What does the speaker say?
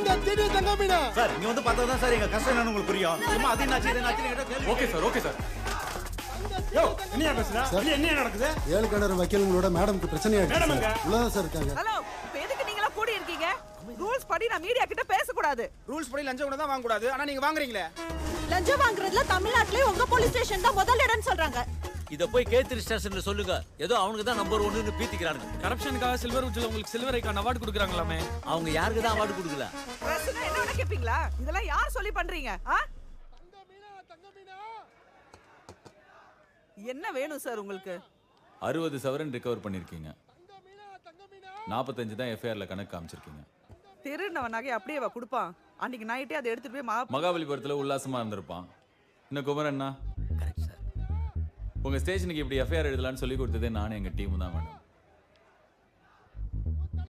தங்க திடீ தங்க மீனா சார் இங்க வந்து பார்த்தா தான் சார் எங்க கஷ்டம் என்னன்னு உங்களுக்கு புரியும். சும்மா அது என்னாச்சு இது என்னாச்சு கேட்டா கேள்வி. Okay sir okay sir. யோ என்னையா பேசுறா? இல்ல என்ன நடக்குது? ஏழு கிணறு வக்கீலுங்களோட மேடம்க்கு பிரச்சனை மேடம் ஆயிடுச்சு. எங்க? உள்ளதா சார் இருக்காங்க. ஹலோ எதுக்கு நீங்களா கூடி இருக்கீங்க? ரூல்ஸ் படி நான் மீடியா கிட்ட பேச கூடாது. ரூல்ஸ் படி லஞ்சம் கூட தான் வாங்க கூடாது. ஆனா நீங்க வாங்குறீங்களே. லஞ்சம் வாங்குறதுல தமிழ்நாட்டுல உங்க போலீஸ் ஸ்டேஷன் தான் முதல் இடம்னு சொல்றாங்க. இத போய் கேத்திரி ஸ்டேஷன்ல சொல்லுங்க. ஏதோ அவனுக்கு தான் நம்பர் 1ன்னு பீத்திக்கிறானுங்க. கரப்ஷனுக்காக சில்வர் உட்ல உங்களுக்கு சில்வர் ஐகான் அவார்ட் கொடுக்கறாங்களாமே. அவங்க யாருக்கு தான் அவார்ட் கொடுக்கல? பிரச்சனை என்ன வேணா கேப்பீங்களா? இதெல்லாம் யார் சொல்லி பண்றீங்க? என்ன வேணும் சார் உங்களுக்கு? 60 சவரன் ரிகவர் பண்ணிருக்கீங்க. 45 தான் எஃப்ஐஆர்ல கணக்கு காமிச்சிருக்கீங்க. திருநவ நகை அப்படியே கொடுப்பான். அன்னைக்கு நைட்டே அதை எடுத்துட்டு போய் மகாபலிபுரத்துல உல்லாசமா இருந்திருப்பான். இன்னும் குமரண்ணா கரெக்ட் சார். உங்க ஸ்டேஷனுக்கு இப்படி எஃப்ஐஆர் எழுதலாம்னு சொல்லி கொடுத்ததே நானும் எங்க டீம் தான் மேடம்.